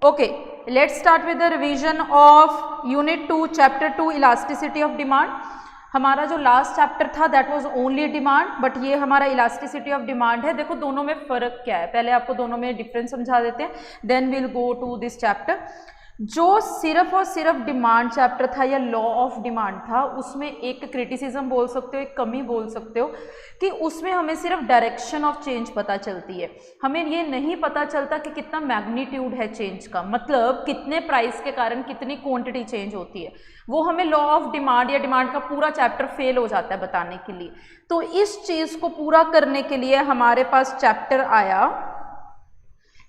Okay, let's start with the revision of Unit 2, Chapter 2, Elasticity of Demand. हमारा जो last chapter था that was only demand, but ये हमारा elasticity of demand है। देखो दोनों में फ़र्क क्या है, पहले आपको दोनों में डिफरेंस समझा देते हैं, then will go to this chapter. जो सिर्फ और सिर्फ डिमांड चैप्टर था या लॉ ऑफ डिमांड था, उसमें एक क्रिटिसिज्म बोल सकते हो, एक कमी बोल सकते हो कि उसमें हमें सिर्फ डायरेक्शन ऑफ चेंज पता चलती है, हमें ये नहीं पता चलता कि कितना मैग्नीट्यूड है चेंज का, मतलब कितने प्राइस के कारण कितनी क्वांटिटी चेंज होती है। वो हमें लॉ ऑफ डिमांड या डिमांड का पूरा चैप्टर फेल हो जाता है बताने के लिए। तो इस चीज़ को पूरा करने के लिए हमारे पास चैप्टर आया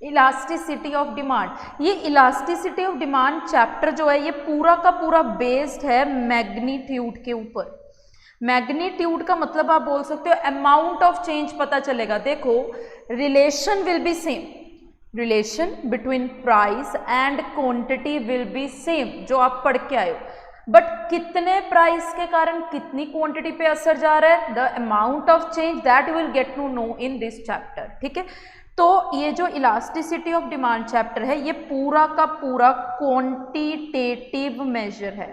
इलास्टिसिटी ऑफ डिमांड। ये इलास्टिसिटी ऑफ डिमांड चैप्टर जो है ये पूरा का पूरा बेस्ड है मैग्नीट्यूड के ऊपर। मैग्नीट्यूड का मतलब आप बोल सकते हो अमाउंट ऑफ चेंज पता चलेगा। देखो relation will be same, relation between price and quantity will be same जो आप पढ़ के आए हो, बट कितने प्राइस के कारण कितनी क्वांटिटी पे असर जा रहा है, the amount of change that will get to know in this chapter. ठीक है, तो ये जो इलास्टिसिटी ऑफ डिमांड चैप्टर है ये पूरा का पूरा क्वांटिटेटिव मेजर है।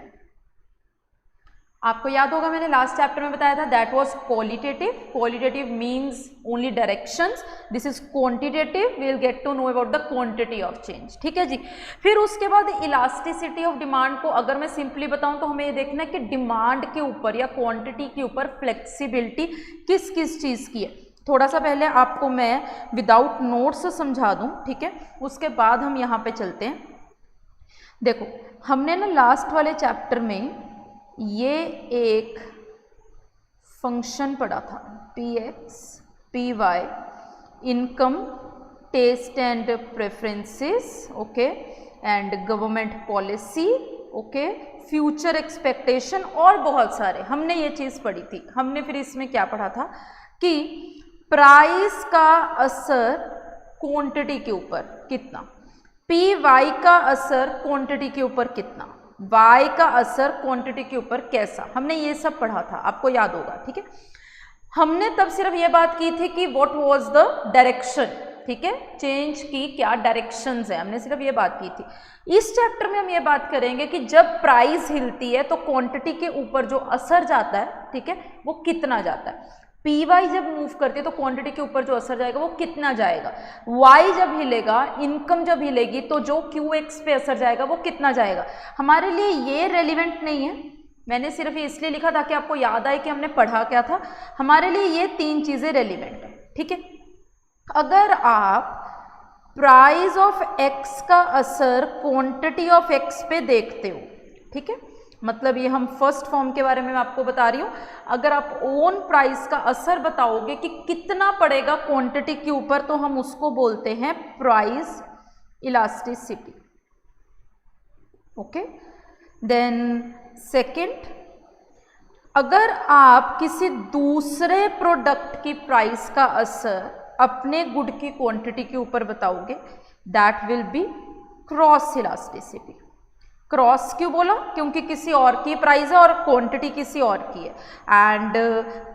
आपको याद होगा मैंने लास्ट चैप्टर में बताया था that was qualitative. Qualitative means only directions, this is quantitative, we will get to know about the quantity of change. ठीक है जी। फिर उसके बाद इलास्टिसिटी ऑफ डिमांड को अगर मैं सिंपली बताऊं तो हमें ये देखना है कि डिमांड के ऊपर या क्वांटिटी के ऊपर फ्लेक्सिबिलिटी किस किस चीज़ की है। थोड़ा सा पहले आपको मैं विदाउट नोट्स समझा दूं, ठीक है, उसके बाद हम यहाँ पे चलते हैं। देखो हमने ना लास्ट वाले चैप्टर में ये एक फंक्शन पढ़ा था px py, income, taste and preferences, okay, and government policy, okay, future expectation और बहुत सारे हमने ये चीज़ पढ़ी थी। हमने फिर इसमें क्या पढ़ा था कि प्राइस का असर क्वांटिटी के ऊपर कितना, पी वाई का असर क्वांटिटी के ऊपर कितना, वाई का असर क्वांटिटी के ऊपर कैसा, हमने ये सब पढ़ा था, आपको याद होगा। ठीक है, हमने तब सिर्फ ये बात की थी कि व्हाट वाज द डायरेक्शन, ठीक है, चेंज की क्या डायरेक्शंस है, हमने सिर्फ ये बात की थी। इस चैप्टर में हम ये बात करेंगे कि जब प्राइस हिलती है तो क्वांटिटी के ऊपर जो असर जाता है, ठीक है, वो कितना जाता है। पी वाई जब मूव करती है तो क्वांटिटी के ऊपर जो असर जाएगा वो कितना जाएगा। वाई जब हिलेगा, इनकम जब हिलेगी तो जो क्यू एक्स पे असर जाएगा वो कितना जाएगा। हमारे लिए ये रेलिवेंट नहीं है, मैंने सिर्फ ये इसलिए लिखा था कि आपको याद आए कि हमने पढ़ा क्या था। हमारे लिए ये तीन चीज़ें रेलिवेंट है। ठीक है, अगर आप प्राइस ऑफ एक्स का असर क्वांटिटी ऑफ एक्स पे देखते हो, ठीक है, मतलब ये हम फर्स्ट फॉर्म के बारे में मैं आपको बता रही हूँ, अगर आप ओन प्राइस का असर बताओगे कि कितना पड़ेगा क्वांटिटी के ऊपर तो हम उसको बोलते हैं price elasticity. Okay, then second, अगर आप किसी दूसरे प्रोडक्ट की प्राइस का असर अपने गुड की क्वांटिटी के ऊपर बताओगे that will B cross elasticity. Cross क्यों बोला, क्योंकि किसी और की प्राइस है और क्वांटिटी किसी और की है। एंड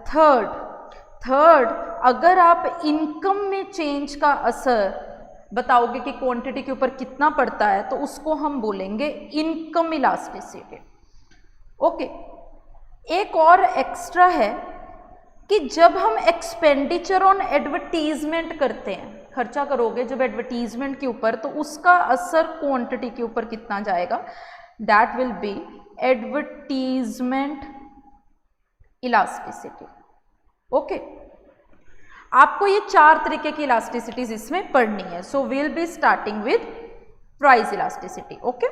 थर्ड, अगर आप इनकम में चेंज का असर बताओगे कि क्वांटिटी के ऊपर कितना पड़ता है तो उसको हम बोलेंगे इनकम इलास्टिसिटी। ओके, एक और एक्स्ट्रा है कि जब हम एक्सपेंडिचर ऑन एडवर्टीजमेंट करते हैं, खर्चा करोगे जब एडवर्टीजमेंट के ऊपर तो उसका असर क्वांटिटी के ऊपर कितना जाएगा, that will B advertisement elasticity. Okay, आपको ये चार तरीके की इलास्टिसिटीज इसमें पढ़नी है। So will be starting with price elasticity. Okay,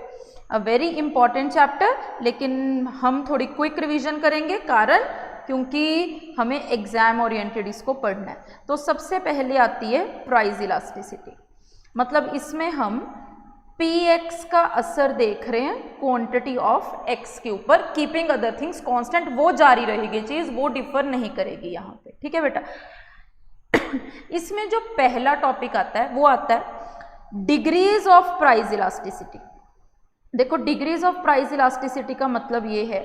a very important chapter, लेकिन हम थोड़ी क्विक रिवीजन करेंगे, कारण क्योंकि हमें एग्जाम ओरिएंटेड इसको पढ़ना है। तो सबसे पहले आती है प्राइस इलास्टिसिटी, मतलब इसमें हम पी एक्स का असर देख रहे हैं क्वांटिटी ऑफ एक्स के ऊपर, कीपिंग अदर थिंग्स कांस्टेंट, वो जारी रहेगी चीज़, वो डिफर नहीं करेगी यहाँ पे। ठीक है बेटा, इसमें जो पहला टॉपिक आता है वो आता है डिग्रीज ऑफ प्राइस इलास्टिसिटी। देखो डिग्रीज ऑफ प्राइस इलास्टिसिटी का मतलब ये है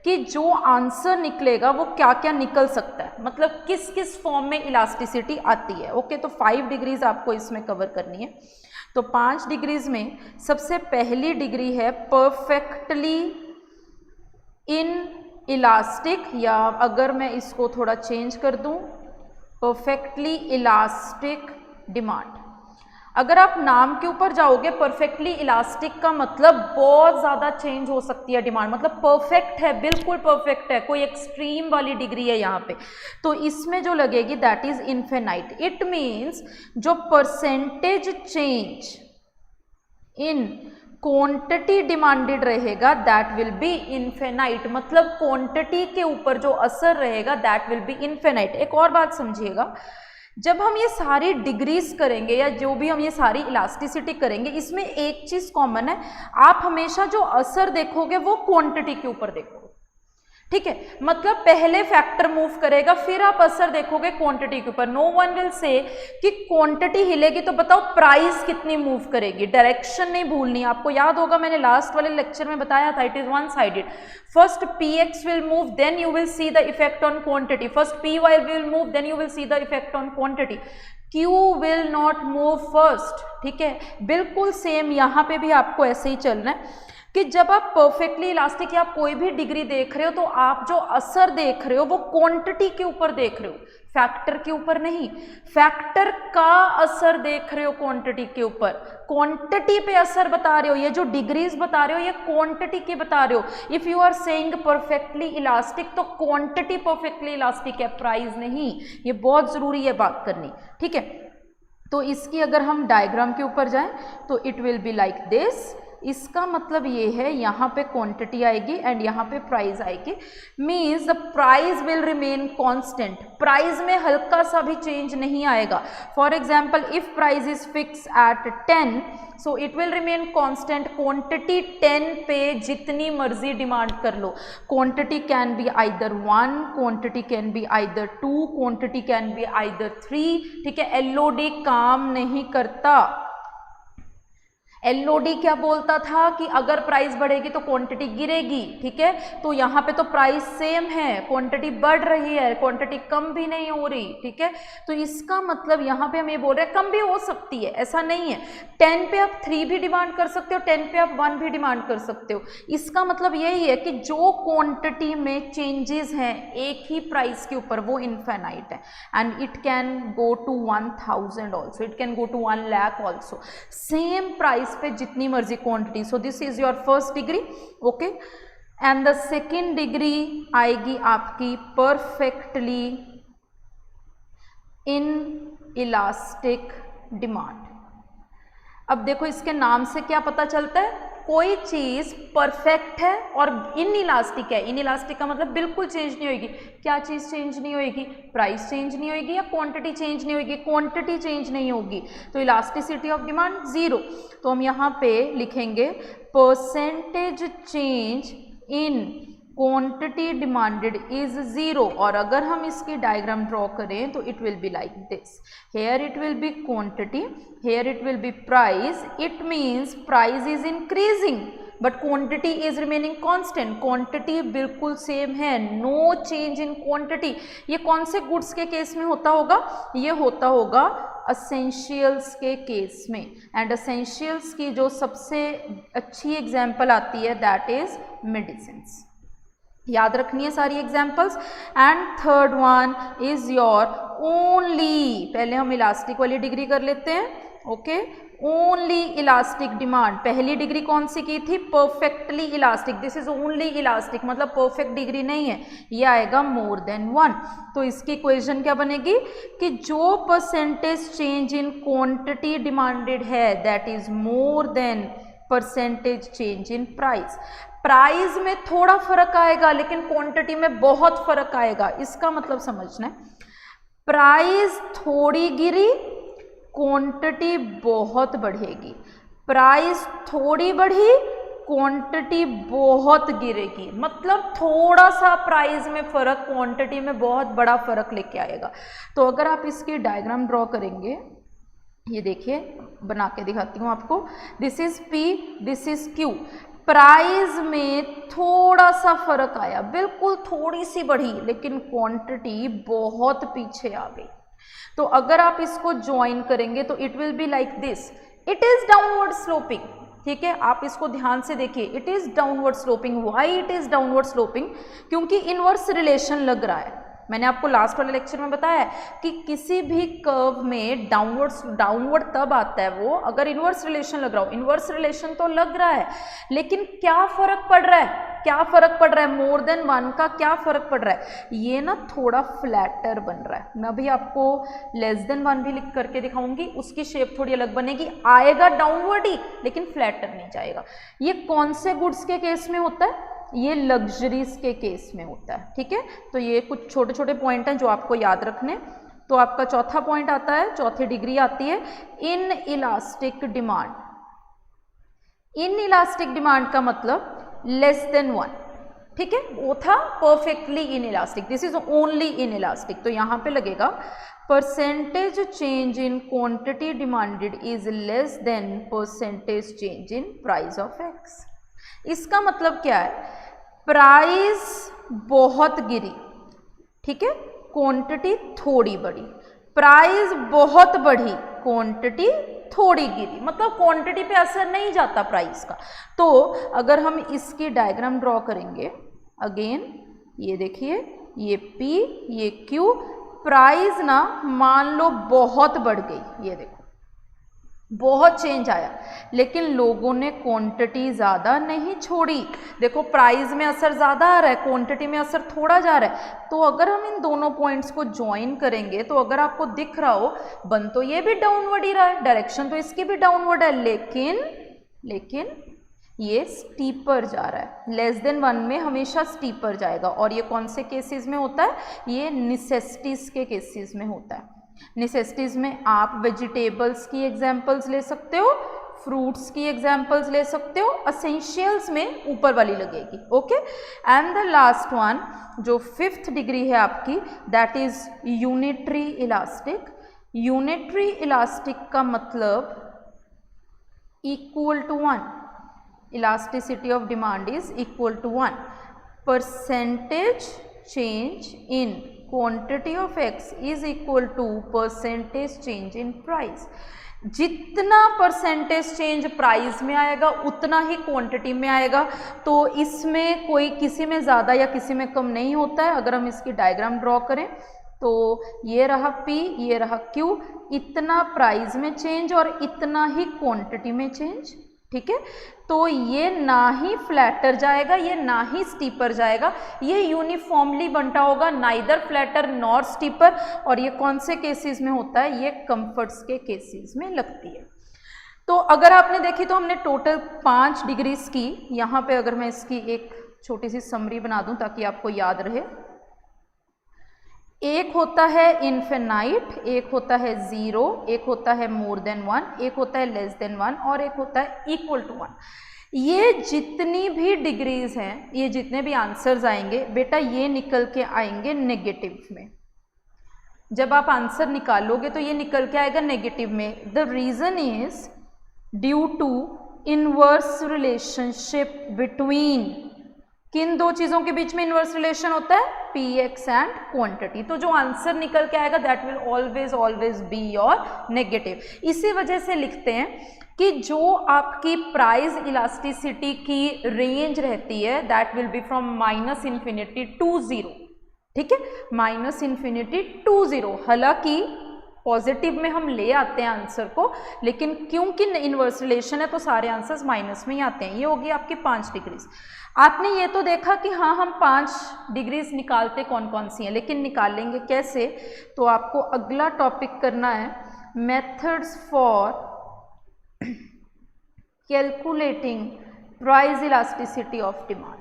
कि जो आंसर निकलेगा वो क्या क्या निकल सकता है, मतलब किस किस फॉर्म में इलास्टिसिटी आती है। ओके, तो 5 डिग्रीज आपको इसमें कवर करनी है। तो 5 डिग्रीज में सबसे पहली डिग्री है परफेक्टली इन इलास्टिक, या अगर मैं इसको थोड़ा चेंज कर दूं, परफेक्टली इलास्टिक डिमांड। अगर आप नाम के ऊपर जाओगे, परफेक्टली इलास्टिक का मतलब बहुत ज़्यादा चेंज हो सकती है डिमांड, मतलब परफेक्ट है, बिल्कुल परफेक्ट है, कोई एक्सट्रीम वाली डिग्री है यहाँ पे, तो इसमें जो लगेगी that is infinite. It means जो percentage change in quantity demanded रहेगा दैट विल बी इनफिनाइट, मतलब क्वांटिटी के ऊपर जो असर रहेगा दैट विल बी इनफिनाइट। एक और बात समझिएगा, जब हम ये सारी डिग्रीज करेंगे या जो भी हम ये सारी इलास्टिसिटी करेंगे, इसमें एक चीज कॉमन है, आप हमेशा जो असर देखोगे वो क्वांटिटी के ऊपर देखोगे, ठीक है, मतलब पहले फैक्टर मूव करेगा फिर आप असर देखोगे क्वांटिटी के ऊपर। नो वन विल से कि क्वांटिटी हिलेगी तो बताओ प्राइस कितनी मूव करेगी, डायरेक्शन नहीं भूलनी। आपको याद होगा मैंने लास्ट वाले लेक्चर में बताया था, it is one sided. First px will move then you will see the effect on quantity, first py will move then you will see the effect on quantity, q will not move first, ठीक है। बिल्कुल same यहाँ पे भी आपको ऐसे ही चलना है कि जब आप परफेक्टली इलास्टिक या कोई भी डिग्री देख रहे हो तो आप जो असर देख रहे हो वो क्वांटिटी के ऊपर देख रहे हो, फैक्टर के ऊपर नहीं। फैक्टर का असर देख रहे हो क्वांटिटी के ऊपर, क्वांटिटी पे असर बता रहे हो, ये जो डिग्रीज बता रहे हो ये क्वांटिटी के बता रहे हो। If you are saying perfectly elastic तो क्वांटिटी परफेक्टली इलास्टिक है, प्राइस नहीं। ये बहुत जरूरी है बात करनी, ठीक है। तो इसकी अगर हम डायग्राम के ऊपर जाएं तो it will be like this. इसका मतलब ये है यहाँ पे क्वांटिटी आएगी एंड यहाँ पे प्राइस आएगी, means the price will remain constant, price में हल्का सा भी चेंज नहीं आएगा। For example if price is fix at 10 so it will remain constant, quantity 10 पे जितनी मर्जी डिमांड कर लो, quantity can be either 1, quantity can be either 2, quantity can be either 3, ठीक है। एलओडी काम नहीं करता। एलओडी क्या बोलता था कि अगर प्राइस बढ़ेगी तो क्वांटिटी गिरेगी, ठीक है। तो यहाँ पे तो प्राइस सेम है, क्वांटिटी बढ़ रही है, क्वांटिटी कम भी नहीं हो रही, ठीक है। तो इसका मतलब यहाँ पे हम ये बोल रहे हैं कम भी हो सकती है, ऐसा नहीं है। 10 पे आप 3 भी डिमांड कर सकते हो, 10 पे आप 1 भी डिमांड कर सकते हो। इसका मतलब यही है कि जो क्वांटिटी में चेंजेस हैं एक ही प्राइस के ऊपर वो इनफाइनाइट है and it can go to 1000 also, it can go to 1 lakh also, same price पे जितनी मर्जी quantity. So this is your first degree, okay. And the second degree आएगी आपकी परफेक्टली इन इलास्टिक डिमांड। अब देखो इसके नाम से क्या पता चलता है, कोई चीज परफेक्ट है और इन इलास्टिक है। इन इलास्टिक का मतलब बिल्कुल चेंज नहीं होगी। क्या चीज चेंज नहीं होगी? प्राइस चेंज नहीं होगी या क्वांटिटी चेंज नहीं होगी? क्वांटिटी चेंज नहीं होगी, तो इलास्टिसिटी ऑफ डिमांड 0। तो हम यहाँ पे लिखेंगे percentage change in quantity demanded is 0। और अगर हम इसकी डायग्राम ड्रॉ करें तो it will be like this, here it will be quantity, here it will be price. It means price is increasing but quantity is remaining constant, quantity बिल्कुल same है, no change in quantity. ये कौन से goods के case में होता होगा? ये होता होगा असेंशियल्स के केस में। एंड असेंशियल्स की जो सबसे अच्छी एग्जाम्पल आती है दैट इज मेडिसिन्स। याद रखनी है सारी examples. And third one is your only, पहले हम इलास्टिक वाली डिग्री कर लेते हैं, ओके। ओनली इलास्टिक डिमांड, पहली डिग्री कौन सी की थी? Perfectly elastic. This is only elastic, मतलब परफेक्ट डिग्री नहीं है, ये आएगा मोर देन 1। तो इसकी इक्वेशन क्या बनेगी कि जो percentage change in quantity demanded है that is more than percentage change in price. Price में थोड़ा फर्क आएगा लेकिन क्वांटिटी में बहुत फर्क आएगा। इसका मतलब समझना है, प्राइस थोड़ी गिरी, क्वांटिटी बहुत बढ़ेगी, प्राइस थोड़ी बढ़ी, क्वांटिटी बहुत गिरेगी। मतलब थोड़ा सा प्राइस में फर्क क्वांटिटी में बहुत बड़ा फर्क लेके आएगा। तो अगर आप इसकी डायग्राम ड्रॉ करेंगे, ये देखिए बना के दिखाती हूँ आपको, this is P, this is Q। Price में थोड़ा सा फर्क आया, बिल्कुल थोड़ी सी बढ़ी, लेकिन क्वांटिटी बहुत पीछे आ गई। तो अगर आप इसको ज्वाइन करेंगे तो it will be like this, it is downward sloping. ठीक है, आप इसको ध्यान से देखिए, it is downward sloping. Why it is downward sloping? क्योंकि इनवर्स रिलेशन लग रहा है। मैंने आपको लास्ट वाले लेक्चर में बताया है कि किसी भी कर्व में डाउनवर्ड तब आता है वो अगर इनवर्स रिलेशन लग रहा हो। इनवर्स रिलेशन तो लग रहा है, लेकिन क्या फर्क पड़ रहा है? क्या फर्क पड़ रहा है? मोर देन 1 का क्या फर्क पड़ रहा है? ये ना थोड़ा फ्लैटर बन रहा है। मैं अभी आपको लेस देन 1 भी लिख करके दिखाऊंगी, उसकी शेप थोड़ी अलग बनेगी, आएगा डाउनवर्ड ही लेकिन फ्लैटर नहीं जाएगा। ये कौन से गुड्स के केस में होता है? ये लग्जरीज के केस में होता है। ठीक है, तो ये कुछ छोटे छोटे पॉइंट हैं जो आपको याद रखने। तो आपका चौथा पॉइंट आता है, चौथी डिग्री आती है in elastic demand. In elastic demand का मतलब लेस देन 1। ठीक है, वो था perfectly in elastic, this is only in elastic. तो यहाँ पे लगेगा percentage change in quantity demanded is less then percentage change in price of x. इसका मतलब क्या है? प्राइस बहुत गिरी, ठीक है, क्वांटिटी थोड़ी बढ़ी। प्राइस बहुत बढ़ी, क्वांटिटी थोड़ी गिरी, मतलब क्वांटिटी पे असर नहीं जाता प्राइस का। तो अगर हम इसकी डायग्राम ड्रॉ करेंगे, अगेन ये देखिए, ये P ये Q, प्राइस ना मान लो बहुत बढ़ गई, ये देखो बहुत चेंज आया, लेकिन लोगों ने क्वांटिटी ज़्यादा नहीं छोड़ी। देखो प्राइस में असर ज़्यादा आ रहा है, क्वांटिटी में असर थोड़ा जा रहा है। तो अगर हम इन दोनों पॉइंट्स को ज्वाइन करेंगे तो अगर आपको दिख रहा हो, बन तो ये भी डाउनवर्ड ही रहा है, डायरेक्शन तो इसकी भी डाउनवर्ड है, लेकिन ये स्टीपर जा रहा है। लेस देन 1 में हमेशा स्टीपर जाएगा। और ये कौन से केसेस में होता है? ये नेसेसिटीज़ के केसेस में होता है। नेसेसिटीज़ में आप वेजिटेबल्स की एग्जाम्पल्स ले सकते हो, फ्रूट्स की एग्जाम्पल्स ले सकते हो, असेंशियल्स में ऊपर वाली लगेगी। Okay, and the last one जो 5th डिग्री है आपकी, that is unitary elastic. Unitary elastic का मतलब equal to 1, elasticity of demand is equal to 1, percentage change in quantity of x is equal to percentage change in price. जितना percentage change price में आएगा उतना ही quantity में आएगा। तो इसमें कोई किसी में ज़्यादा या किसी में कम नहीं होता है। अगर हम इसकी डायग्राम ड्रॉ करें तो ये रहा P, ये रहा Q, इतना प्राइस में चेंज और इतना ही क्वांटिटी में चेंज। ठीक है, तो ये ना ही फ्लैटर जाएगा, ये ना ही स्टीपर जाएगा, ये यूनिफॉर्मली बनता होगा, नाइदर फ्लैटर नॉर स्टीपर। और ये कौन से केसेस में होता है? ये कंफर्ट्स के केसेस में लगती है। तो अगर आपने देखी तो हमने टोटल 5 डिग्रीज की। यहाँ पे अगर मैं इसकी एक छोटी सी समरी बना दूं ताकि आपको याद रहे, एक होता है इनफिनाइट, एक होता है 0, एक होता है मोर देन 1, एक होता है लेस देन 1 और एक होता है इक्वल टू 1। ये जितनी भी डिग्रीज हैं, ये जितने भी आंसर्स आएंगे बेटा, ये निकल के आएंगे नेगेटिव में। जब आप आंसर निकालोगे तो ये निकल के आएगा नेगेटिव में। The reason is due to inverse relationship between, किन दो चीज़ों के बीच में इनवर्स रिलेशन होता है? Px and quantity. तो जो आंसर निकल के आएगा that will always be your negative. इसी वजह से लिखते हैं कि जो आपकी प्राइस इलास्टिसिटी की रेंज रहती है that will be from -∞ to 0। ठीक है, -∞ टू 0। हालांकि पॉजिटिव में हम ले आते हैं आंसर को, लेकिन क्योंकि इनवर्स रिलेशन है तो सारे आंसर्स माइनस में ही आते हैं। ये होगी आपकी 5 डिग्रीज। आपने ये तो देखा कि हाँ हम 5 डिग्रीज निकालते कौन कौन सी हैं, लेकिन निकालेंगे कैसे? तो आपको अगला टॉपिक करना है methods for calculating price elasticity of demand.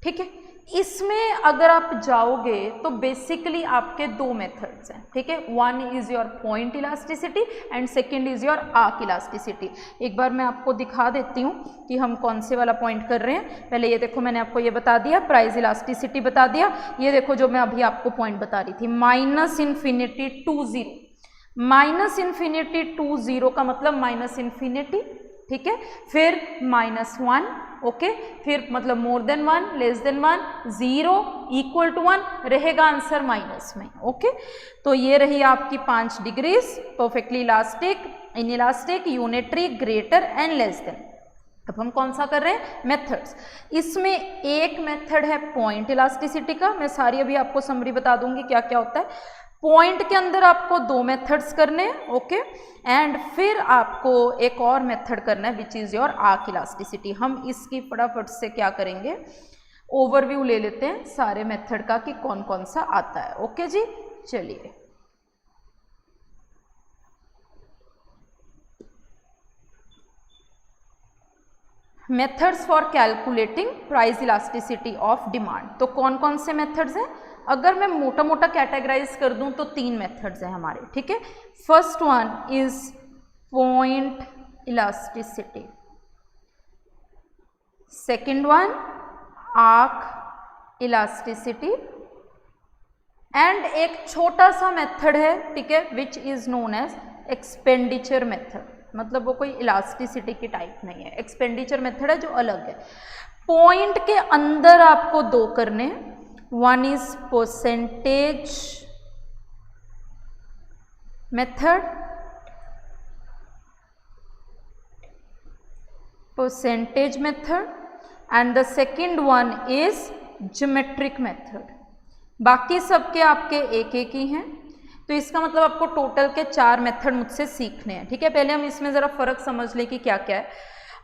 ठीक है, इसमें अगर आप जाओगे तो बेसिकली आपके 2 मेथड्स हैं। ठीक है, one is your point elasticity and second is your arc elasticity. एक बार मैं आपको दिखा देती हूँ कि हम कौन से वाला पॉइंट कर रहे हैं। पहले ये देखो, मैंने आपको ये बता दिया, प्राइस इलास्टिसिटी बता दिया। ये देखो जो मैं अभी आपको पॉइंट बता रही थी, -∞ टू 0। -∞ टू 0 का मतलब -∞, ठीक है, फिर -1, ओके, फिर मतलब more than 1, less than 1, 0, equal to 1, रहेगा आंसर माइनस में। ओके, तो ये रही आपकी 5 degrees perfectly elastic, inelastic, unitary, greater and less than. अब हम कौन सा कर रहे हैं, मेथड्स। इसमें एक मेथड है पॉइंट इलास्टिसिटी का, मैं सारी अभी आपको समरी बता दूंगी क्या क्या होता है। पॉइंट के अंदर आपको 2 मेथड्स करने हैं, ओके, एंड फिर आपको एक और मेथड करना है which is your arc elasticity. हम इसकी फटाफट से क्या करेंगे, ओवरव्यू ले लेते हैं सारे मेथड का कि कौन कौन सा आता है। ओके जी, चलिए। Methods for calculating price elasticity of demand. तो कौन कौन से मेथड्स हैं, अगर मैं मोटा मोटा कैटेगराइज कर दूं तो 3 मेथड्स हैं हमारे, ठीक है। First one is point elasticity, second one arc elasticity, and एक छोटा सा मेथड है, ठीक है, which is known as expenditure method. मतलब वो कोई इलास्टिसिटी की टाइप नहीं है, एक्सपेंडिचर मेथड है जो अलग है। पॉइंट के अंदर आपको 2 करने हैं, one is percentage method, percentage method, and the second one is geometric method. बाकी सबके आपके एक एक ही हैं, तो इसका मतलब आपको टोटल के 4 मेथड मुझसे सीखने हैं, ठीक है। पहले हम इसमें ज़रा फ़र्क समझ लें कि क्या क्या है।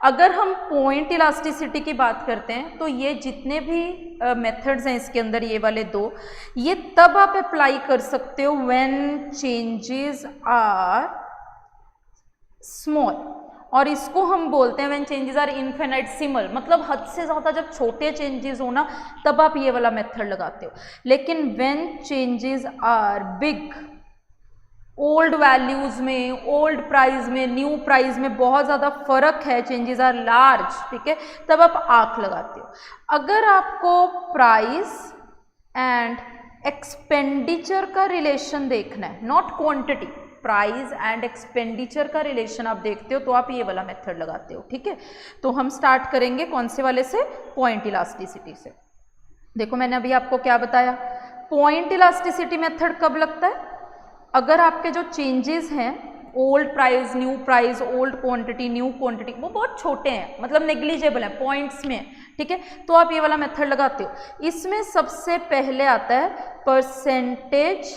अगर हम पॉइंट इलास्टिसिटी की बात करते हैं तो ये जितने भी मेथड्स हैं इसके अंदर, ये वाले 2, ये तब आप अप्लाई कर सकते हो व्हेन चेंजेस आर स्मॉल, और इसको हम बोलते हैं व्हेन चेंजेस आर इनफिनिटेसिमल, मतलब हद से ज़्यादा जब छोटे चेंजेस हो ना तब आप ये वाला मेथड लगाते हो। लेकिन when changes are big, old values में, ओल्ड प्राइस में, न्यू प्राइस में बहुत ज़्यादा फर्क है, चेंजेस आर लार्ज, ठीक है, तब आप आर्क लगाते हो। अगर आपको प्राइस एंड एक्सपेंडिचर का रिलेशन देखना है, not quantity, price and expenditure का रिलेशन आप देखते हो तो आप ये वाला मेथड लगाते हो, ठीक है। तो हम स्टार्ट करेंगे कौन से वाले से, पॉइंट इलास्टिसिटी से। देखो मैंने अभी आपको क्या बताया, पॉइंट इलास्टिसिटी मेथड कब लगता है, अगर आपके जो चेंजेस हैं, old price, new price, old quantity, new quantity, वो बहुत छोटे हैं, मतलब नेग्लिजिबल है, पॉइंट्स में, ठीक है, तो आप ये वाला मेथड लगाते हो। इसमें सबसे पहले आता है परसेंटेज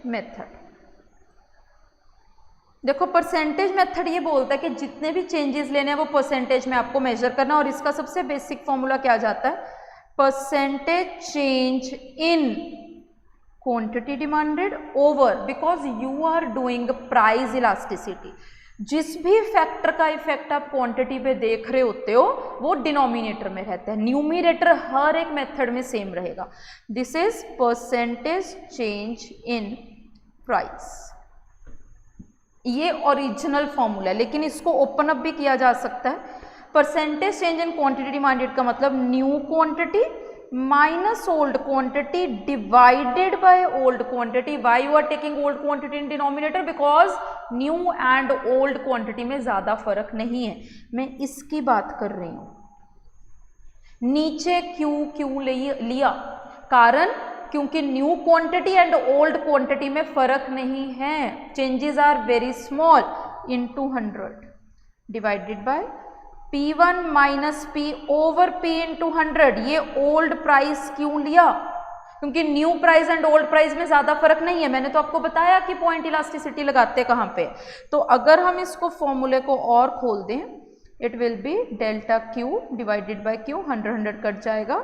मेथड। देखो परसेंटेज मेथड ये बोलता है कि जितने भी चेंजेस लेने हैं वो परसेंटेज में आपको मेजर करना, और इसका सबसे बेसिक फॉर्मूला क्या जाता है, percentage change in quantity demanded over, because you are doing price elasticity. जिस भी फैक्टर का इफेक्ट आप क्वांटिटी पे देख रहे होते हो वो डिनोमिनेटर में रहता है, न्यूमिनेटर हर एक मेथड में सेम रहेगा। This is percentage change in price, ये ओरिजिनल फॉर्मूला है, लेकिन इसको ओपन अप भी किया जा सकता है। Percentage change in quantity demanded का मतलब new quantity minus old quantity divided by old quantity. Why you are taking old quantity in denominator, because new and old quantity में ज्यादा फर्क नहीं है। मैं इसकी बात कर रही हूं। नीचे क्यों लिया, कारण क्योंकि new quantity and old quantity में फर्क नहीं है, changes are very small, into 100 divided by P1 minus P over P into 100। ये ओल्ड प्राइस क्यों लिया, क्योंकि new price and old price में ज्यादा फर्क नहीं है। मैंने तो आपको बताया कि पॉइंट इलास्टिसिटी लगाते कहाँ पे। तो अगर हम इसको फॉर्मूले को और खोल दें, it will B delta Q divided by Q, 100 cut जाएगा,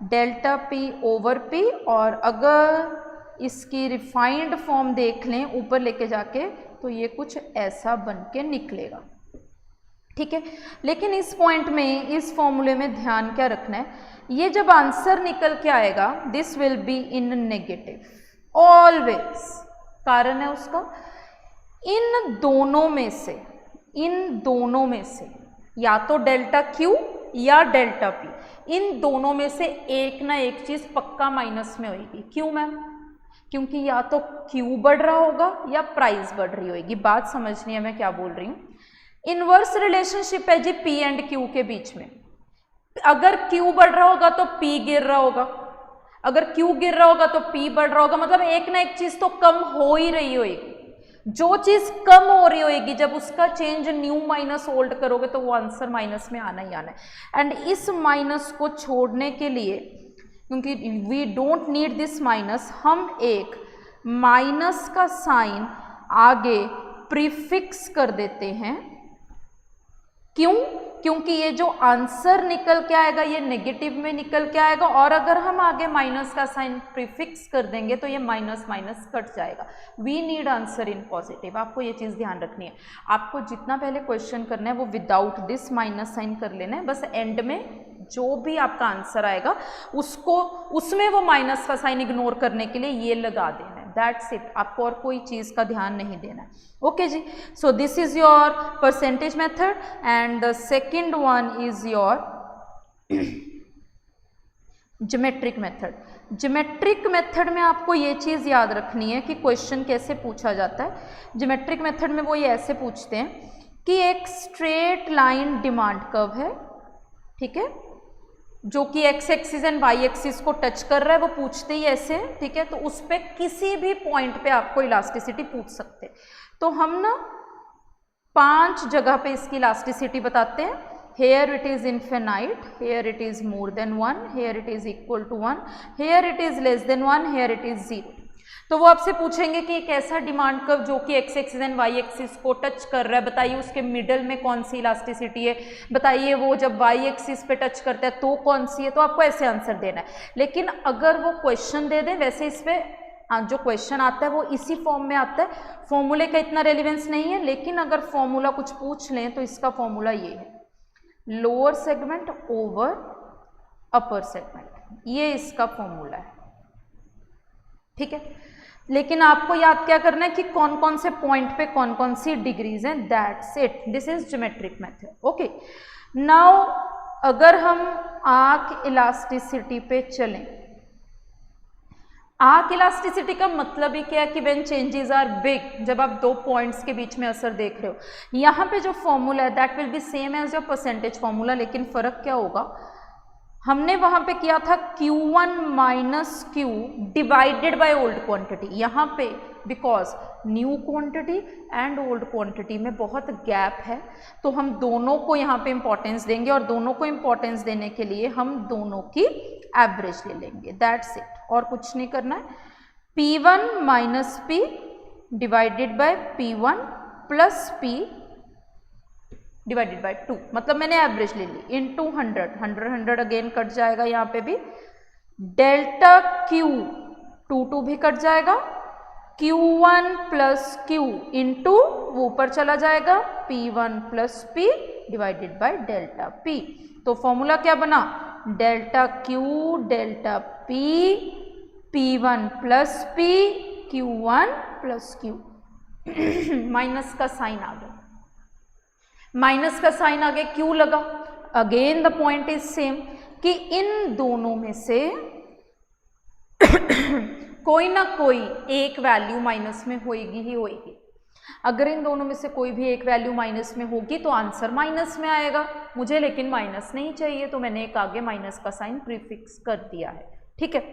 डेल्टा P ओवर P, और अगर इसकी रिफाइंड फॉर्म देख लें ऊपर लेके जाके तो ये कुछ ऐसा बन के निकलेगा, ठीक है। लेकिन इस पॉइंट में, इस फॉर्मूले में ध्यान क्या रखना है, ये जब आंसर निकल के आएगा this will be in negative always. कारण है उसका, इन दोनों में से या तो डेल्टा Q या डेल्टा P, इन दोनों में से एक ना एक चीज पक्का माइनस में होगी। क्यों मैम, क्योंकि या तो Q बढ़ रहा होगा या प्राइस बढ़ रही होगी। बात समझनी है मैं क्या बोल रही हूँ। इनवर्स रिलेशनशिप है जी P एंड Q के बीच में। अगर Q बढ़ रहा होगा तो P गिर रहा होगा, अगर Q गिर रहा होगा तो P बढ़ रहा होगा, मतलब एक ना एक चीज तो कम हो ही रही होगी। जो चीज कम हो रही होगी जब उसका चेंज न्यू माइनस ओल्ड करोगे तो वो आंसर माइनस में आना ही आना है। एंड इस माइनस को छोड़ने के लिए, क्योंकि we don't need this minus, हम एक माइनस का साइन आगे प्रीफिक्स कर देते हैं। क्यों? क्योंकि ये जो आंसर निकल के आएगा ये नेगेटिव में निकल के आएगा, और अगर हम आगे माइनस का साइन प्रीफिक्स कर देंगे तो ये माइनस माइनस कट जाएगा। We need answer in positive. आपको ये चीज़ ध्यान रखनी है। आपको जितना पहले क्वेश्चन करना है वो विदाउट दिस माइनस साइन कर लेना है, बस एंड में जो भी आपका आंसर आएगा उसको उसमें वो माइनस का साइन इग्नोर करने के लिए ये लगा देना है। That's it. आपको और कोई चीज़ का ध्यान नहीं देना है। ओके जी। So this is your percentage method and the second one is your geometric method. Geometric method में आपको ये चीज़ याद रखनी है कि क्वेश्चन कैसे पूछा जाता है। ज्योमेट्रिक मेथड में वो ये ऐसे पूछते हैं कि एक स्ट्रेट लाइन डिमांड कर्व है, ठीक है, जो कि x axis and y axis को टच कर रहा है, वो पूछते ही ऐसे, ठीक है। तो उस पर किसी भी पॉइंट पे आपको इलास्टिसिटी पूछ सकते हैं। तो हम ना 5 जगह पे इसकी इलास्टिसिटी बताते हैं। Here it is infinite, here it is more than 1, here it is equal to 1, here it is less than 1, here it is 0। तो वो आपसे पूछेंगे कि एक ऐसा डिमांड कर्व जो कि x axis and y axis को टच कर रहा है, बताइए उसके मिडल में कौन सी इलास्टिसिटी है, बताइए वो जब वाई एक्सिस पे टच करता है तो कौन सी है। तो आपको ऐसे आंसर देना है। लेकिन अगर वो क्वेश्चन दे दें, वैसे इस पर जो क्वेश्चन आता है वो इसी फॉर्म में आता है, फॉर्मूले का इतना रेलिवेंस नहीं है। लेकिन अगर फॉर्मूला कुछ पूछ लें तो इसका फॉर्मूला ये है, lower segment over upper segment, ये इसका फॉर्मूला है, ठीक है। लेकिन आपको याद क्या करना है कि कौन कौन से पॉइंट पे कौन कौन सी डिग्रीज हैं। That's it. This is geometric method. Okay, now अगर हम आर्क इलास्टिसिटी पे चलें, आर्क इलास्टिसिटी का मतलब ही क्या है कि व्हेन चेंजेस आर बिग, जब आप 2 पॉइंट्स के बीच में असर देख रहे हो। यहाँ पे जो फॉर्मूला है that will be same as your percentage formula, लेकिन फर्क क्या होगा, हमने वहां पे किया था Q1 minus Q divided by old quantity. यहाँ पे because new quantity and old quantity में बहुत गैप है, तो हम दोनों को यहाँ पे इंपॉर्टेंस देंगे, और दोनों को इंपॉर्टेंस देने के लिए हम दोनों की एवरेज ले लेंगे। दैट्स इट, और कुछ नहीं करना है। P1 minus P divided by P1 plus P divided by 2, मतलब मैंने एवरेज ले ली, इनटू 100, 100 अगेन कट जाएगा यहाँ पे भी, डेल्टा Q 2 भी कट जाएगा, Q1 प्लस Q इंटू वो ऊपर चला जाएगा P1 plus P divided by delta P। तो फॉर्मूला क्या बना, delta Q delta P P1 plus P Q1 plus Q। Minus का साइन आ गया, माइनस का साइन आगे क्यों लगा, again the point is same कि इन दोनों में से कोई ना कोई एक वैल्यू माइनस में होएगी ही होएगी। अगर इन दोनों में से कोई भी एक वैल्यू माइनस में होगी तो आंसर माइनस में आएगा। मुझे लेकिन माइनस नहीं चाहिए, तो मैंने एक आगे माइनस का साइन प्रीफिक्स कर दिया है, ठीक है।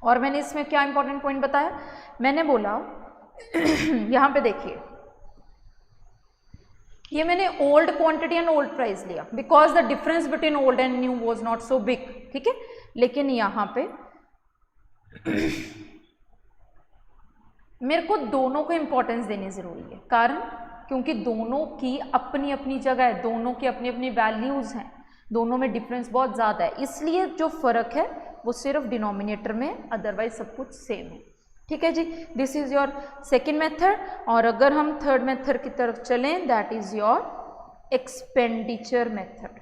और मैंने इसमें क्या इंपॉर्टेंट पॉइंट बताया, मैंने बोला यहाँ पे देखिए, ये मैंने old quantity and old price लिया because the difference between old and new was not so big, ठीक है। लेकिन यहाँ पे मेरे को दोनों को इंपॉर्टेंस देनी जरूरी है, कारण क्योंकि दोनों की अपनी अपनी जगह है, दोनों की अपनी अपनी वैल्यूज हैं, दोनों में डिफरेंस बहुत ज़्यादा है, इसलिए जो फर्क है वो सिर्फ डिनोमिनेटर में, अदरवाइज सब कुछ सेम है, ठीक है जी। This is your second method. और अगर हम थर्ड मेथड की तरफ चलें, that is your expenditure method.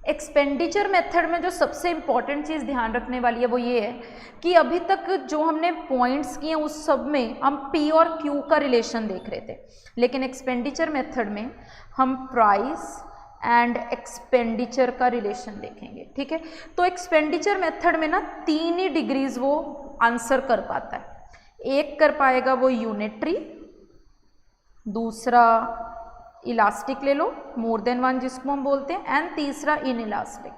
Expenditure method में जो सबसे इंपॉर्टेंट चीज़ ध्यान रखने वाली है वो ये है कि अभी तक जो हमने पॉइंट्स किए उस सब में हम P और Q का रिलेशन देख रहे थे, लेकिन एक्सपेंडिचर मेथड में हम प्राइस एंड एक्सपेंडिचर का रिलेशन देखेंगे, ठीक है। तो एक्सपेंडिचर मेथड में ना 3 ही डिग्रीज वो आंसर कर पाता है। एक कर पाएगा वो यूनिटरी, दूसरा इलास्टिक ले लो, मोर देन वन जिसको हम बोलते हैं, एंड तीसरा इन इलास्टिक।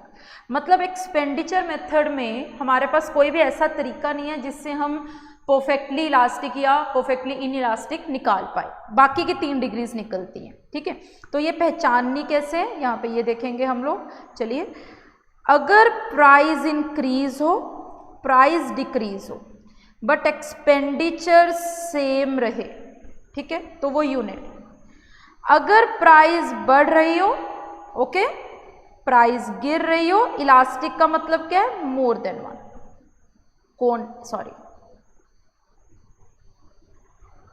मतलब एक्सपेंडिचर मेथड में हमारे पास कोई भी ऐसा तरीका नहीं है जिससे हम परफेक्टली इलास्टिक या परफेक्टली इन इलास्टिक निकाल पाए, बाकी की 3 डिग्रीज निकलती हैं, ठीक है। तो ये पहचाननी कैसे है, यहाँ पे ये देखेंगे हम लोग। चलिए, अगर प्राइस इंक्रीज हो, प्राइस डिक्रीज हो, बट एक्सपेंडिचर सेम रहे, ठीक है, तो वो यूनिट। अगर प्राइस बढ़ रही हो, ओके, प्राइस गिर रही हो, इलास्टिक का मतलब क्या है, मोर देन वन,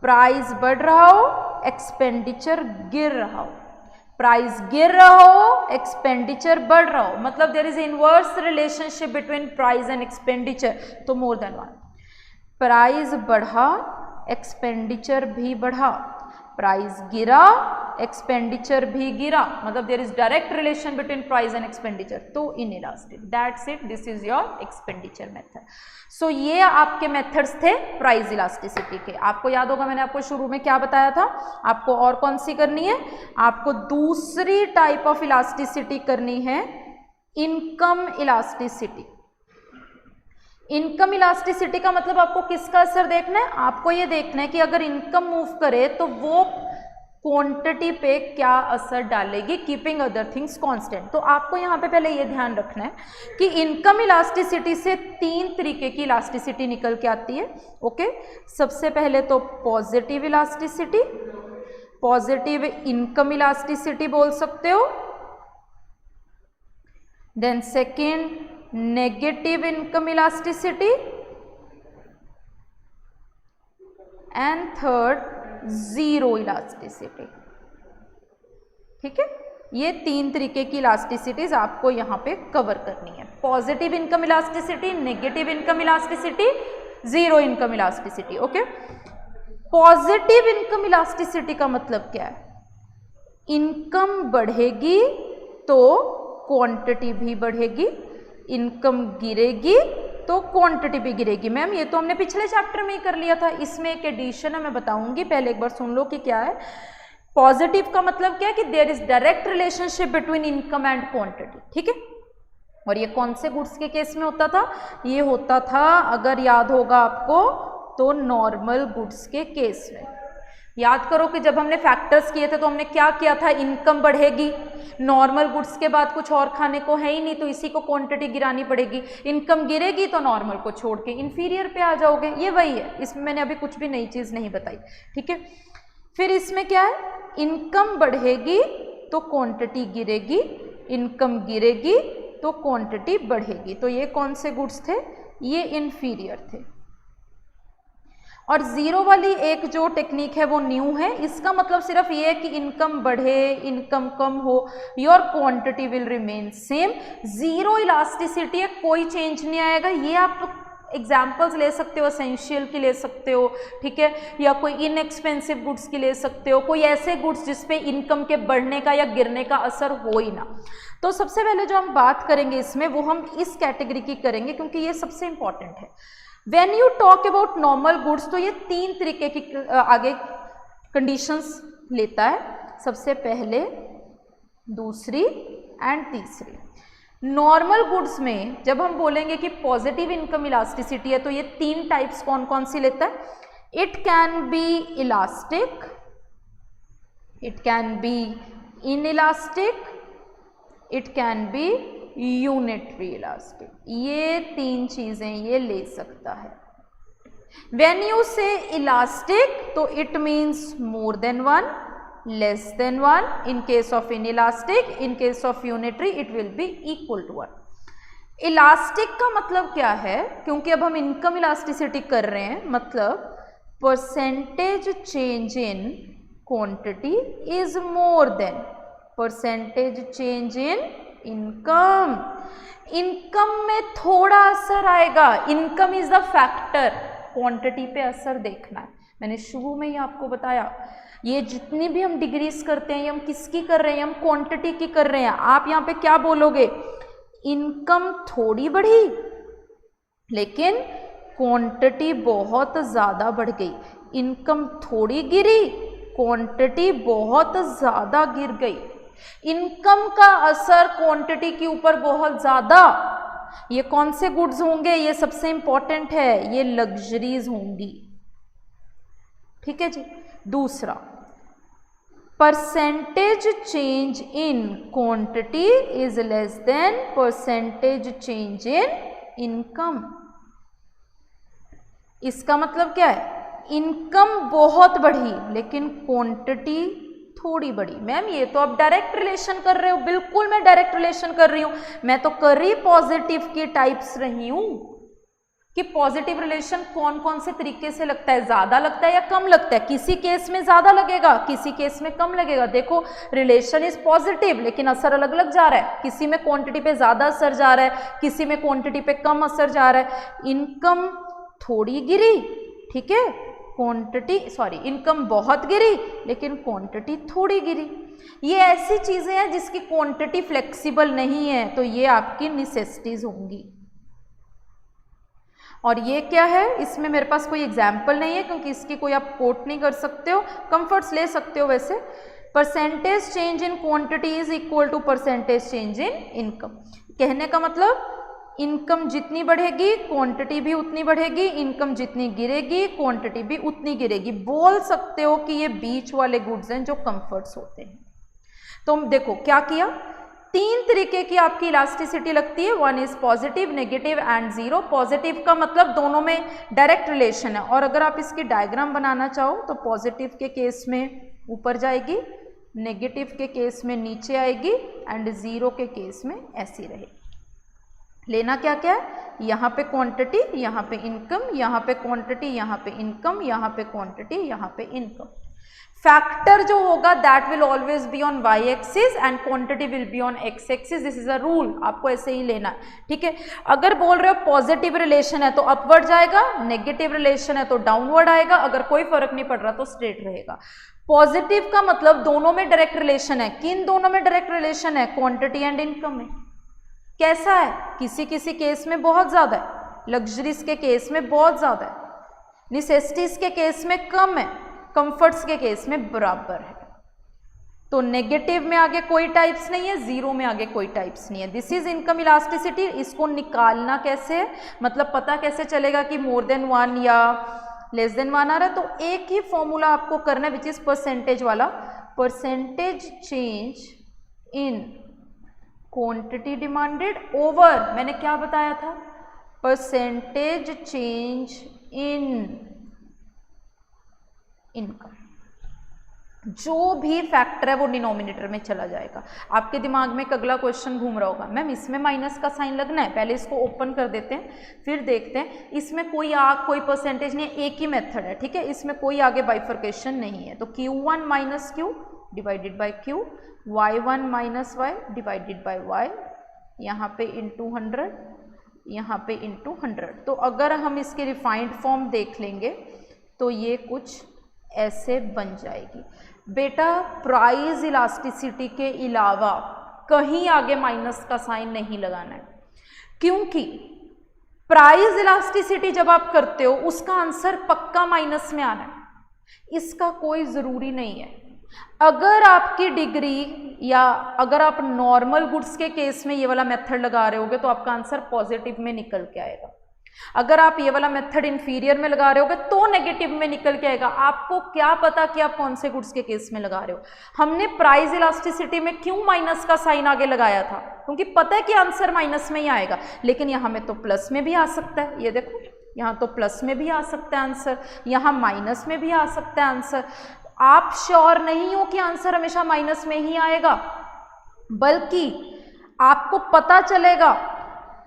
प्राइस बढ़ रहा हो, एक्सपेंडिचर गिर रहा हो, प्राइस गिर रहा हो, एक्सपेंडिचर बढ़ रहा हो, मतलब there is inverse relationship between price and expenditure, तो मोर देन वन। प्राइस बढ़ा, एक्सपेंडिचर भी बढ़ा, प्राइस गिरा, एक्सपेंडिचर भी गिरा, मतलब there is direct relation between price and expenditure, तो inelastic. That's it, this is your expenditure method. So ये आपके मेथड्स थे प्राइस इलास्टिसिटी के। आपको याद होगा मैंने आपको शुरू में क्या बताया था, आपको और कौन सी करनी है, आपको दूसरी टाइप ऑफ इलास्टिसिटी करनी है, इनकम इलास्टिसिटी। इनकम इलास्टिसिटी का मतलब आपको किसका असर देखना है, आपको ये देखना है कि अगर इनकम मूव करे तो वो क्वांटिटी पे क्या असर डालेगी, कीपिंग अदर थिंग्स कांस्टेंट। तो आपको यहाँ पे पहले ये ध्यान रखना है कि इनकम इलास्टिसिटी से 3 तरीके की इलास्टिसिटी निकल के आती है, ओके। सबसे पहले तो positive elasticity, positive income elasticity बोल सकते हो। Then second, negative income elasticity, and third, zero elasticity, ठीक है। ये 3 तरीके की इलास्टिसिटीज आपको यहाँ पे कवर करनी है, positive income elasticity, negative income elasticity, zero income elasticity, okay. Positive income elasticity का मतलब क्या है, इनकम बढ़ेगी तो क्वांटिटी भी बढ़ेगी, इनकम गिरेगी तो क्वांटिटी भी गिरेगी। मैम ये तो हमने पिछले चैप्टर में ही कर लिया था, इसमें एक एडिशन है मैं बताऊंगी, पहले एक बार सुन लो कि क्या है। पॉजिटिव का मतलब क्या है कि there is direct relationship between income and quantity, ठीक है। और ये कौन से गुड्स के केस में होता था, ये होता था, अगर याद होगा आपको, तो नॉर्मल गुड्स के केस में। याद करो कि जब हमने फैक्टर्स किए थे तो हमने क्या किया था, इनकम बढ़ेगी, नॉर्मल गुड्स के बाद कुछ और खाने को है ही नहीं तो इसी को क्वांटिटी गिरानी पड़ेगी, इनकम गिरेगी तो नॉर्मल को छोड़ के इन्फीरियर पे आ जाओगे, ये वही है, इसमें मैंने अभी कुछ भी नई चीज़ नहीं बताई, ठीक है। फिर इसमें क्या है, इनकम बढ़ेगी तो क्वांटिटी गिरेगी, इनकम गिरेगी तो क्वांटिटी बढ़ेगी। तो ये कौन से गुड्स थे, ये इन्फीरियर थे। और जीरो वाली एक जो टेक्निक है वो न्यू है, इसका मतलब सिर्फ ये है कि इनकम बढ़े, इनकम कम हो, your quantity will remain same. Zero elasticity है, कोई चेंज नहीं आएगा। ये आप एग्जाम्पल्स ले सकते हो, एसेंशियल की ले सकते हो, ठीक है, या कोई इनएक्सपेंसिव गुड्स की ले सकते हो, कोई ऐसे गुड्स जिसपे इनकम के बढ़ने का या गिरने का असर हो ही ना। तो सबसे पहले जो हम बात करेंगे इसमें, वो हम इस कैटेगरी की करेंगे क्योंकि ये सबसे इंपॉर्टेंट है। When you talk about normal goods, तो ये 3 तरीके की आगे कंडीशंस लेता है, सबसे पहले, दूसरी एंड तीसरी। नॉर्मल गुड्स में जब हम बोलेंगे कि पॉजिटिव इनकम इलास्टिसिटी है तो ये 3 टाइप्स कौन कौन सी लेता है, it can be elastic, it can be inelastic, it can be unitary elastic. ये 3 चीजें ये ले सकता है। व्हेन यू से इलास्टिक तो it means more than one, less than one, in case of inelastic, in case of unitary it will be equal to one. Elastic का मतलब क्या है, क्योंकि अब हम इनकम इलास्टिसिटी कर रहे हैं, मतलब percentage change in quantity is more than percentage change in income. Income में थोड़ा असर आएगा, income is the factor, quantity पे असर देखना है। मैंने शुरू में ही आपको बताया, ये जितनी भी हम डिग्रीज करते हैं ये हम किसकी कर रहे हैं, हम क्वांटिटी की कर रहे हैं। आप यहाँ पे क्या बोलोगे, इनकम थोड़ी बढ़ी लेकिन क्वांटिटी बहुत ज़्यादा बढ़ गई, इनकम थोड़ी गिरी क्वांटिटी बहुत ज़्यादा गिर गई, इनकम का असर क्वांटिटी के ऊपर बहुत ज़्यादा। ये कौन से गुड्स होंगे, ये सबसे इंपॉर्टेंट है, ये लग्जरीज होंगी, ठीक है जी। दूसरा, percentage change in quantity is less then percentage change in income. इसका मतलब क्या है, इनकम बहुत बढ़ी लेकिन क्वांटिटी थोड़ी बढ़ी। मैम ये तो आप डायरेक्ट रिलेशन कर रहे हो, बिल्कुल मैं डायरेक्ट रिलेशन कर रही हूं, मैं तो कर रही पॉजिटिव की टाइप्स रही हूं कि पॉजिटिव रिलेशन कौन कौन से तरीके से लगता है, ज्यादा लगता है या कम लगता है। किसी केस में ज्यादा लगेगा, किसी केस में कम लगेगा। देखो रिलेशन इज पॉजिटिव लेकिन असर अलग अलग जा रहा है, किसी में क्वांटिटी पे ज्यादा असर जा रहा है, किसी में क्वांटिटी पे कम असर जा रहा है। इनकम थोड़ी गिरी, ठीक है, इनकम बहुत गिरी लेकिन क्वांटिटी थोड़ी गिरी। ये ऐसी चीजें हैं जिसकी क्वांटिटी फ्लेक्सिबल नहीं है, तो ये आपकी नेसेसिटीज होंगी। और ये क्या है, इसमें मेरे पास कोई एग्जाम्पल नहीं है क्योंकि इसकी कोई आप कोट नहीं कर सकते हो, कंफर्ट्स ले सकते हो वैसे। Percentage change in quantity is equal to percentage change in income. कहने का मतलब इनकम जितनी बढ़ेगी क्वांटिटी भी उतनी बढ़ेगी, इनकम जितनी गिरेगी क्वांटिटी भी उतनी गिरेगी। बोल सकते हो कि ये बीच वाले गुड्स हैं जो कंफर्ट्स होते हैं। तो देखो क्या किया, तीन तरीके की आपकी इलास्टिसिटी लगती है, one is positive, negative and zero. Positive का मतलब दोनों में डायरेक्ट रिलेशन है, और अगर आप इसकी डायग्राम बनाना चाहो तो पॉजिटिव के केस में ऊपर जाएगी, नेगेटिव के केस में नीचे आएगी एंड जीरो के केस में ऐसी रहेगी। लेना क्या क्या है, यहाँ पे क्वांटिटी, यहाँ पे इनकम, यहाँ पे क्वांटिटी, यहाँ पे इनकम, यहाँ पे क्वांटिटी, यहाँ पे इनकम। फैक्टर जो होगा that will always be on y axis and quantity will be on x axis. This is a rule, आपको ऐसे ही लेना है, ठीक है। अगर बोल रहे हो पॉजिटिव रिलेशन है तो अपवर्ड जाएगा, नेगेटिव रिलेशन है तो डाउनवर्ड आएगा, अगर कोई फर्क नहीं पड़ रहा तो स्ट्रेट रहेगा। पॉजिटिव का मतलब दोनों में डायरेक्ट रिलेशन है। किन दोनों में डायरेक्ट रिलेशन है, क्वांटिटी एंड इनकम में। कैसा है, किसी किसी केस में बहुत ज्यादा है, लग्जरीज के केस में बहुत ज्यादा है, नेसेसिटीज के केस में कम है, कंफर्ट्स के केस में बराबर है। तो नेगेटिव में आगे कोई टाइप्स नहीं है, जीरो में आगे कोई टाइप्स नहीं है। This is income elasticity. इसको निकालना कैसे है, मतलब पता कैसे चलेगा कि मोर देन वन या लेस देन वन आ रहा है, तो एक ही फॉर्मूला आपको करना है विच इज परसेंटेज वाला। Percentage change in quantity demanded over, मैंने क्या बताया था, परसेंटेज चेंज इन इनकम। जो भी फैक्टर है वो डिनोमिनेटर में चला जाएगा। आपके दिमाग में एक अगला क्वेश्चन घूम रहा होगा, मैम इसमें माइनस का साइन लगना है, पहले इसको ओपन कर देते हैं फिर देखते हैं। इसमें कोई परसेंटेज नहीं है, एक ही मेथड है, ठीक है, इसमें कोई आगे बाइफर्केशन नहीं है। तो Q1 minus Q divided by Q, Y1 minus Y divided by Y, यहाँ पे इंटू 100, यहाँ पे इंटू 100। तो अगर हम इसकी रिफाइंड फॉर्म देख लेंगे तो ये कुछ ऐसे बन जाएगी। बेटा प्राइस इलास्टिसिटी के अलावा कहीं आगे माइनस का साइन नहीं लगाना है, क्योंकि प्राइस इलास्टिसिटी जब आप करते हो उसका आंसर पक्का माइनस में आना है, इसका कोई ज़रूरी नहीं है। अगर आपकी डिग्री या अगर आप नॉर्मल गुड्स के केस में ये वाला मेथड लगा रहे होगे तो आपका आंसर पॉजिटिव में निकल के आएगा। अगर आप ये वाला मेथड इंफीरियर में लगा रहे होगे तो नेगेटिव में निकल के आएगा। आपको क्या पता कि आप कौन से गुड्स के केस में लगा रहे हो। हमने प्राइस इलास्टिसिटी में क्यों माइनस का साइन आगे लगाया था, क्योंकि पता है कि आंसर माइनस में ही आएगा, लेकिन यहाँ में तो प्लस में भी आ सकता है। ये देखो यहाँ तो प्लस में भी आ सकता है आंसर, यहाँ माइनस में भी आ सकता है आंसर। आप श्योर नहीं हो कि आंसर हमेशा माइनस में ही आएगा, बल्कि आपको पता चलेगा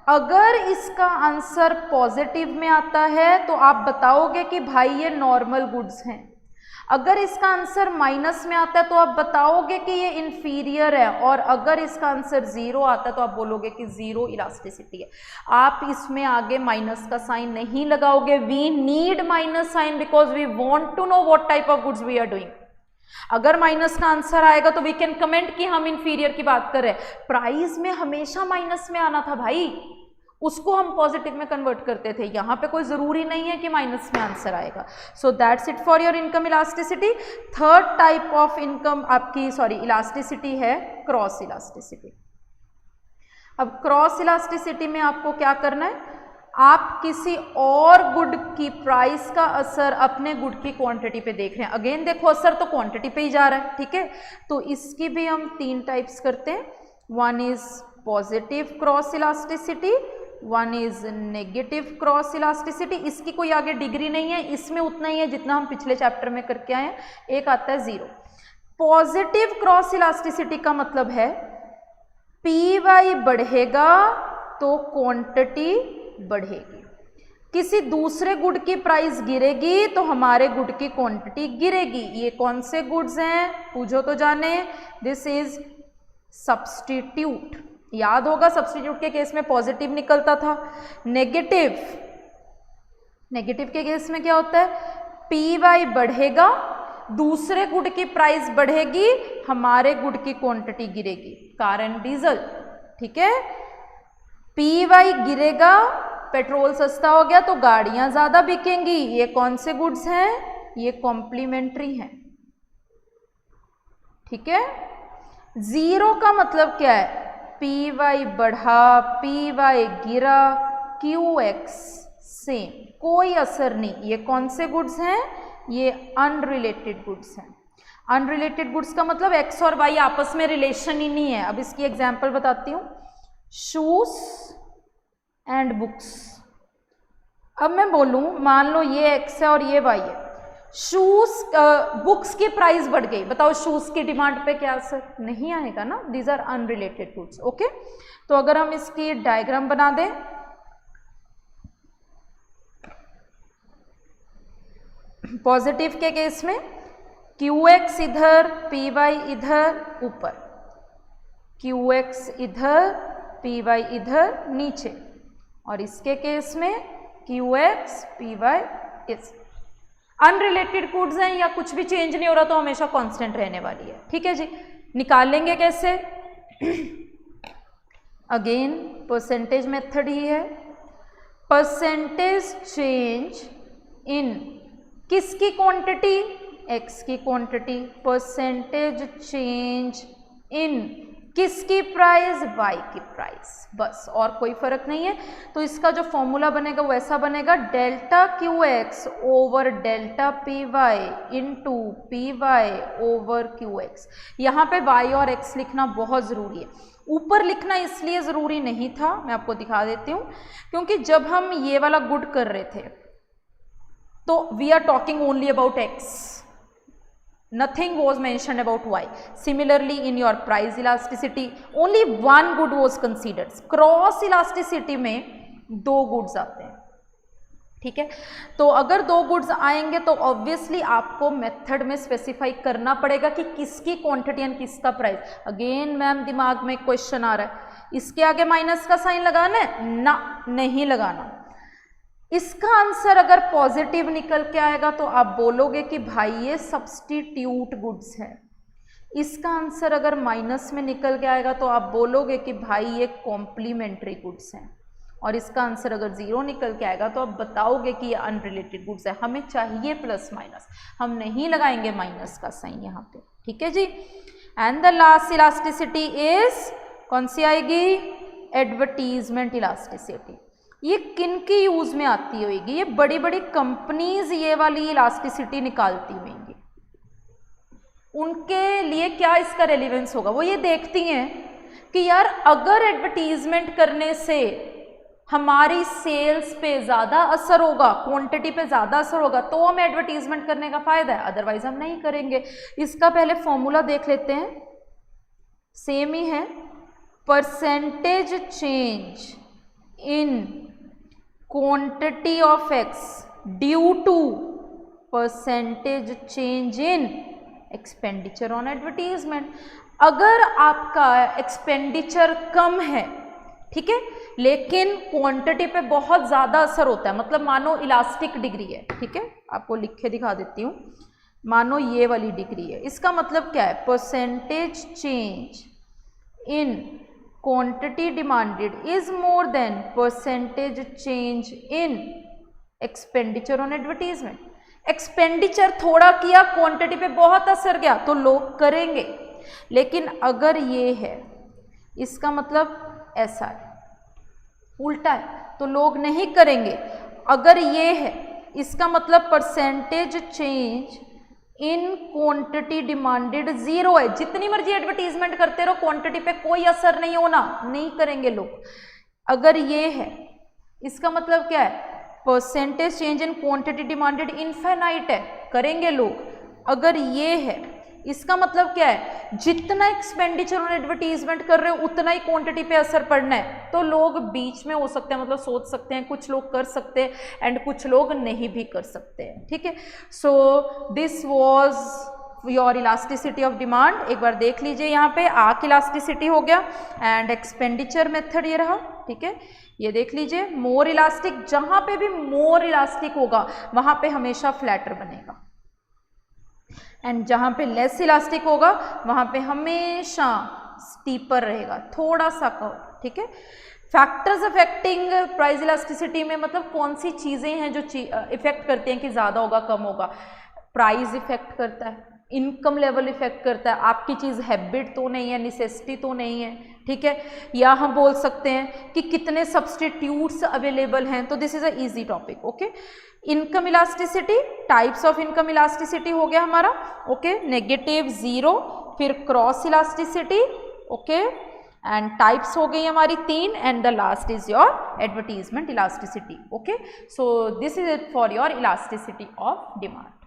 अगर इसका आंसर पॉजिटिव में आता है तो आप बताओगे कि भाई ये नॉर्मल गुड्स हैं। अगर इसका आंसर माइनस में आता है तो आप बताओगे कि ये इंफीरियर है, और अगर इसका आंसर जीरो आता है तो आप बोलोगे कि जीरो इलास्टिसिटी है। आप इसमें आगे माइनस का साइन नहीं लगाओगे। We need minus sign because we want to know what type of goods we are doing. अगर माइनस का आंसर आएगा तो वी कैन कमेंट कि हम इंफीरियर की बात कर रहे हैं। प्राइस में हमेशा माइनस में आना था भाई, उसको हम पॉजिटिव में कन्वर्ट करते थे। यहाँ पे कोई ज़रूरी नहीं है कि माइनस में आंसर आएगा। So that's it for your income elasticity. Third type of income आपकी इलास्टिसिटी है क्रॉस इलास्टिसिटी। अब क्रॉस इलास्टिसिटी में आपको क्या करना है, आप किसी और गुड की प्राइस का असर अपने गुड की क्वांटिटी पे देख रहे हैं। अगेन देखो असर तो क्वांटिटी पे ही जा रहा है, ठीक है। तो इसकी भी हम 3 टाइप्स करते हैं। One is positive cross elasticity, one is negative cross elasticity. इसकी कोई आगे डिग्री नहीं है, इसमें उतना ही है जितना हम पिछले चैप्टर में करके आए हैं। एक आता है 0। पॉजिटिव क्रॉस इलास्टिसिटी का मतलब है पी वाई बढ़ेगा तो क्वांटिटी बढ़ेगी, किसी दूसरे गुड की प्राइस गिरेगी तो हमारे गुड की क्वांटिटी गिरेगी। ये कौन से गुड्स हैं पूछो तो जाने, दिस इज सब्स्टिट्यूट। याद होगा सब्स्टिट्यूट के केस में पॉजिटिव निकलता था। नेगेटिव के केस में क्या होता है, पी वाई बढ़ेगा, दूसरे गुड की प्राइस बढ़ेगी, हमारे गुड की क्वांटिटी गिरेगी। कार एंड डीजल, ठीक है। पी वाई गिरेगा, पेट्रोल सस्ता हो गया तो गाड़ियां ज्यादा बिकेंगी। ये कौन से गुड्स हैं, ये कॉम्प्लीमेंट्री हैं, ठीक है। 0 का मतलब क्या है, पी वाई बढ़ा, पी वाई गिरा, क्यू एक्स सेम, कोई असर नहीं। ये कौन से गुड्स हैं, ये अनरिलेटेड गुड्स हैं। अनरिलेटेड गुड्स का मतलब एक्स और वाई आपस में रिलेशन ही नहीं है। अब इसकी एग्जांपल बताती हूँ, शूज एंड बुक्स। अब मैं बोलूँ, मान लो ये एक्स है और ये वाई है। शूज बुक्स की प्राइस बढ़ गई, बताओ शूज की डिमांड पे क्या असर, नहीं आएगा ना। These are unrelated goods, okay. तो अगर हम इसकी डायग्राम बना दें, पॉजिटिव के केस में क्यू एक्स इधर, पी वाई इधर ऊपर, क्यू एक्स इधर, पी वाई इधर नीचे, और इसके केस में क्यू एक्स पी वाई इस। अनरिलेटेड गुड्स हैं या कुछ भी चेंज नहीं हो रहा तो हमेशा कांस्टेंट रहने वाली है, ठीक है जी। निकालेंगे कैसे, अगेन परसेंटेज मेथड ही है। परसेंटेज चेंज इन किसकी क्वांटिटी, एक्स की क्वांटिटी। परसेंटेज चेंज इन किसकी प्राइस, वाई की प्राइस, बस, और कोई फर्क नहीं है। तो इसका जो फॉर्मूला बनेगा वो ऐसा बनेगा, delta q x over delta p y into p y over q x. यहाँ पे वाई और एक्स लिखना बहुत ज़रूरी है। ऊपर लिखना इसलिए ज़रूरी नहीं था, मैं आपको दिखा देती हूँ, क्योंकि जब हम ये वाला गुड कर रहे थे तो we are talking only about x, nothing was mentioned about y. Similarly in your price elasticity only one good was considered. Cross elasticity में 2 गुड्स आते हैं, ठीक है। तो अगर 2 गुड्स आएंगे तो ऑब्वियसली आपको मेथड में स्पेसिफाई करना पड़ेगा कि किसकी क्वांटिटी एंड किसका प्राइस। अगेन मैम दिमाग में क्वेश्चन आ रहा है, इसके आगे माइनस का साइन लगाना है ना, नहीं लगाना। इसका आंसर अगर पॉजिटिव निकल के आएगा तो आप बोलोगे कि भाई ये सब्स्टिट्यूट गुड्स है। इसका आंसर अगर माइनस में निकल के आएगा तो आप बोलोगे कि भाई ये कॉम्प्लीमेंट्री गुड्स हैं। और इसका आंसर अगर 0 निकल के आएगा तो आप बताओगे कि ये अनरिलेटेड गुड्स है। हमें चाहिए प्लस माइनस, हम नहीं लगाएंगे माइनस का साइन यहाँ पे, ठीक है जी। And the last elasticity is कौन सी आएगी, एडवर्टीजमेंट इलास्टिसिटी। ये किन की यूज में आती होगी, ये बड़ी बड़ी कंपनीज ये वाली इलास्टिसिटी निकालती होंगी, उनके लिए क्या इसका रेलिवेंस होगा। वो ये देखती हैं कि यार अगर एडवर्टीजमेंट करने से हमारी सेल्स पे ज़्यादा असर होगा, क्वांटिटी पे ज़्यादा असर होगा, तो हमें एडवर्टीजमेंट करने का फ़ायदा है, अदरवाइज हम नहीं करेंगे। इसका पहले फॉर्मूला देख लेते हैं, सेम ही है। Percentage change in quantity of x due to percentage change in expenditure on advertisement. अगर आपका एक्सपेंडिचर कम है, ठीक है, लेकिन क्वांटिटी पे बहुत ज़्यादा असर होता है, मतलब मानो इलास्टिक डिग्री है, ठीक है, आपको लिख के दिखा देती हूँ। मानो ये वाली डिग्री है, इसका मतलब क्या है, percentage change in quantity demanded is more than percentage change in expenditure on advertisement. Expenditure थोड़ा किया, क्वांटिटी पे बहुत असर गया तो लोग करेंगे, लेकिन अगर ये है, इसका मतलब ऐसा है, उल्टा है, तो लोग नहीं करेंगे। अगर ये है, इसका मतलब percentage change in quantity demanded zero है, जितनी मर्जी एडवर्टीजमेंट करते रहो, क्वांटिटी पे कोई असर नहीं होना, नहीं करेंगे लोग। अगर ये है, इसका मतलब क्या है, percentage change in quantity demanded infinite है, करेंगे लोग। अगर ये है, इसका मतलब क्या है, जितना एक्सपेंडिचर ऑन एडवर्टीजमेंट कर रहे हो उतना ही क्वांटिटी पे असर पड़ना है, तो लोग बीच में हो सकते हैं, मतलब सोच सकते हैं, कुछ लोग कर सकते हैं एंड कुछ लोग नहीं भी कर सकते हैं, ठीक है। So this was your elasticity of demand. एक बार देख लीजिए, यहाँ पे आर्क इलास्टिसिटी हो गया एंड एक्सपेंडिचर मेथड ये रहा, ठीक है। ये देख लीजिए, मोर इलास्टिक, जहां पे भी मोर इलास्टिक होगा वहां पे हमेशा फ्लैटर बनेगा, एंड जहां पे लेस इलास्टिक होगा वहां पे हमेशा स्टीपर रहेगा, थोड़ा सा कर्व, ठीक है। फैक्टर्स अफेक्टिंग प्राइस इलास्टिसिटी में मतलब कौन सी चीज़ें हैं जो इफेक्ट करती हैं कि ज़्यादा होगा कम होगा। प्राइस इफेक्ट करता है, इनकम लेवल इफेक्ट करता है, आपकी चीज़ हैबिट तो नहीं है, नेसेसिटी तो नहीं है, ठीक है। या हम बोल सकते हैं कि कितने सब्सटीट्यूट्स अवेलेबल हैं, तो this is a easy topic, okay. Income elasticity, types of income elasticity हो गया हमारा, ओके। नेगेटिव, जीरो, फिर cross elasticity, okay, and types हो गई हमारी 3, and the last is your advertisement elasticity, okay. So this is it for your elasticity of demand.